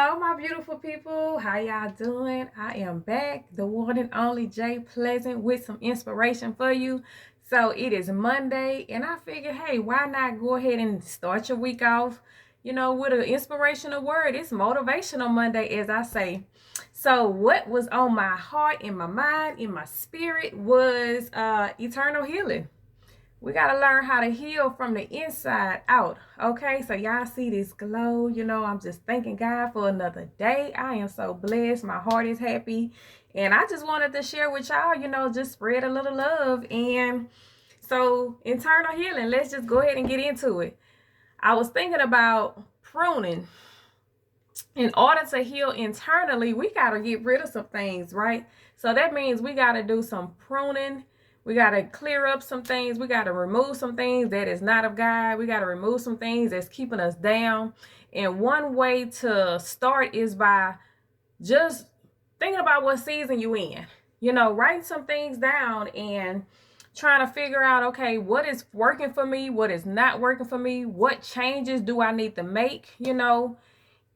Hello, my beautiful people. How y'all doing? I am back, the one and only Jay Pleasant, with some inspiration for you. So it is Monday, and I figured, hey, why not go ahead and start your week off, with an inspirational word? It's motivational Monday, as I say. So what was on my heart, in my mind, in my spirit was eternal healing. We got to learn how to heal from the inside out. Okay, so y'all see this glow. I'm just thanking God for another day. I am so blessed. My heart is happy. And I just wanted to share with y'all, just spread a little love. And so, internal healing, let's just go ahead and get into it. I was thinking about pruning. In order to heal internally, we got to get rid of some things, right? So that means we got to do some pruning. We got to clear up some things. We got to remove some things that is not of God. We got to remove some things that's keeping us down. And one way to start is by just thinking about what season you in. Writing some things down and trying to figure out, okay, what is working for me? What is not working for me? What changes do I need to make?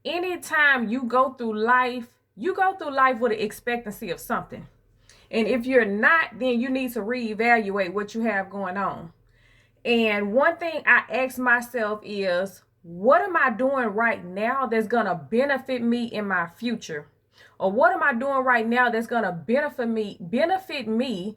Anytime you go through life with an expectancy of something. And if you're not, then you need to reevaluate what you have going on. And one thing I ask myself is, what am I doing right now that's going to benefit me in my future? Or what am I doing right now that's going to benefit me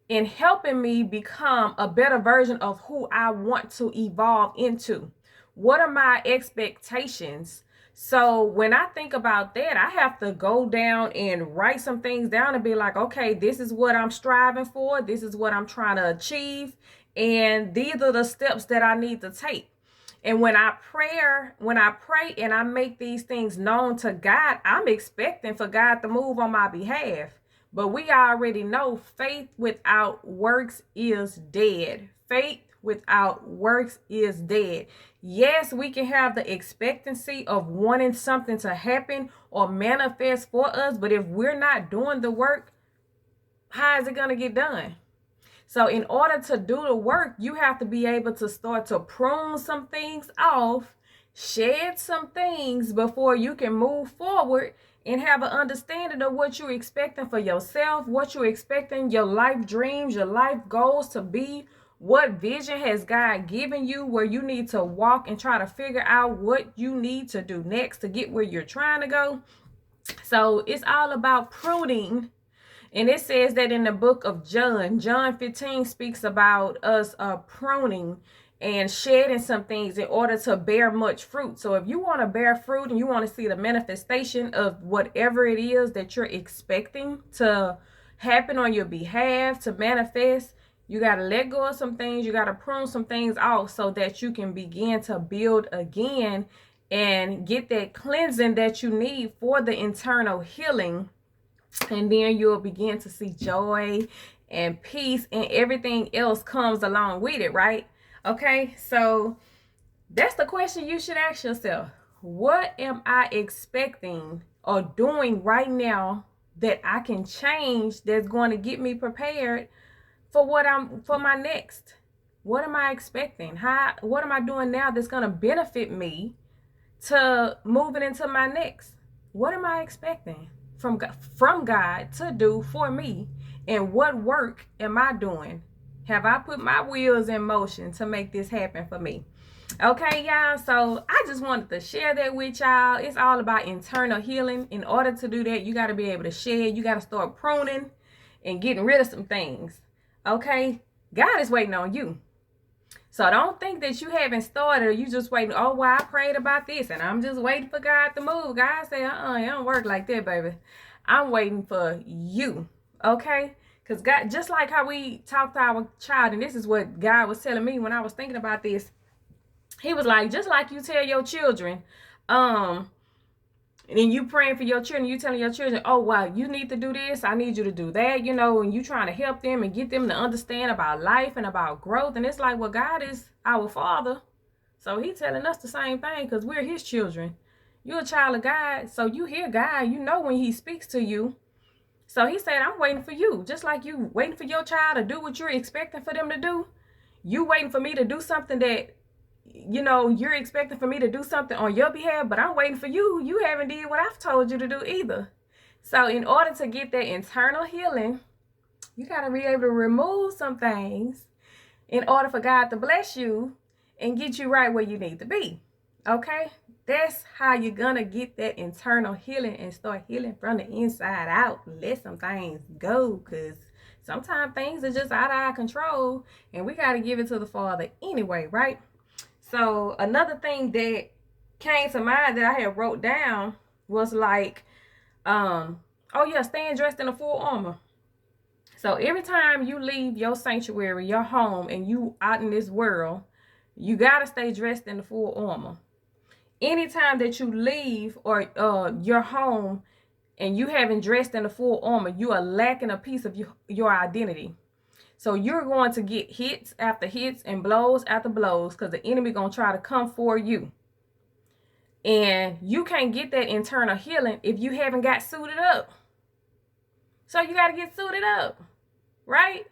in helping me become a better version of who I want to evolve into? What are my expectations? So when I think about that, I have to go down and write some things down and be like, okay, this is what I'm striving for. This is what I'm trying to achieve. And these are the steps that I need to take. And when I pray and I make these things known to God, I'm expecting for God to move on my behalf. But we already know faith without works is dead. Faith without works is dead. Yes, we can have the expectancy of wanting something to happen or manifest for us, but if we're not doing the work, how is it going to get done? So in order to do the work, you have to be able to start to prune some things off, shed some things before you can move forward and have an understanding of what you're expecting for yourself, what you're expecting your life dreams, your life goals to be. What vision has God given you where you need to walk and try to figure out what you need to do next to get where you're trying to go? So it's all about pruning. And it says that in the book of John 15 speaks about us pruning and shedding some things in order to bear much fruit. So if you want to bear fruit and you want to see the manifestation of whatever it is that you're expecting to happen on your behalf, to manifest, you got to let go of some things. You got to prune some things off so that you can begin to build again and get that cleansing that you need for the internal healing. And then you'll begin to see joy and peace and everything else comes along with it, right? Okay, so that's the question you should ask yourself. What am I expecting or doing right now that I can change that's going to get me prepared for my next? What am I expecting? What am I doing now that's going to benefit me to moving into my next? What am I expecting from God to do for me? And what work am I doing? Have I put my wheels in motion to make this happen for me? Okay, y'all, so I just wanted to share that with y'all. It's all about internal healing. In order to do that, you got to be able to shed. You got to start pruning and getting rid of some things. Okay, God is waiting on you. So don't think that you haven't started or you just waiting. Oh, well, I prayed about this and I'm just waiting for God to move. God said, it don't work like that, baby. I'm waiting for you. Okay? Because God, just like how we talk to our child, and this is what God was telling me when I was thinking about this. He was like, just like you tell your children, and you praying for your children, you telling your children, oh, wow, you need to do this, I need you to do that, and you trying to help them and get them to understand about life and about growth. And it's like, well, God is our Father. So He's telling us the same thing because we're His children. You're a child of God, so you hear God. You know when He speaks to you. So He said, I'm waiting for you. Just like you waiting for your child to do what you're expecting for them to do. You waiting for me to do something that you're expecting for me to do something on your behalf, but I'm waiting for you. You haven't did what I've told you to do either. So in order to get that internal healing, you got to be able to remove some things in order for God to bless you and get you right where you need to be. Okay? That's how you're going to get that internal healing and start healing from the inside out. Let some things go, because sometimes things are just out of our control and we got to give it to the Father anyway, right? So another thing that came to mind that I had wrote down was like, staying dressed in a full armor. So every time you leave your sanctuary, your home, and you out in this world, you got to stay dressed in the full armor. Anytime that you leave or your home and you haven't dressed in the full armor, you are lacking a piece of your identity. So you're going to get hits after hits and blows after blows, because the enemy going to try to come for you. And you can't get that internal healing if you haven't got suited up. So you got to get suited up, right?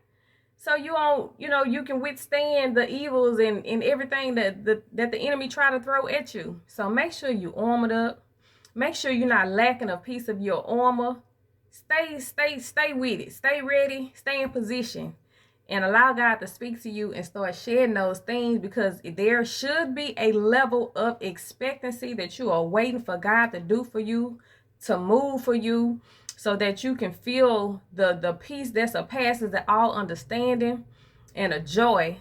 So you can withstand the evils and everything that the enemy try to throw at you. So make sure you armored up. Make sure you're not lacking a piece of your armor. Stay with it. Stay ready. Stay in position. And allow God to speak to you and start sharing those things, because there should be a level of expectancy that you are waiting for God to do for you, to move for you, so that you can feel the peace that surpasses all understanding and a joy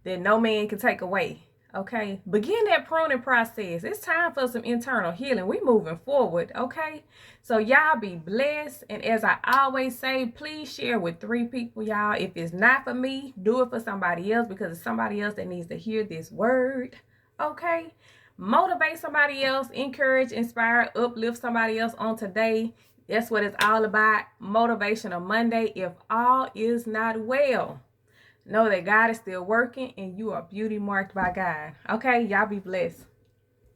that no man can take away. Okay, begin that pruning process. It's time for some internal healing. We moving forward. Okay, so y'all be blessed. And as I always say, please share with 3 people, y'all. If it's not for me, do it for somebody else, because it's somebody else that needs to hear this word. Okay, motivate somebody else, encourage, inspire, uplift somebody else on today. That's what it's all about. Motivational Monday. If all is not well, know that God is still working and you are beauty marked by God. Okay, y'all be blessed.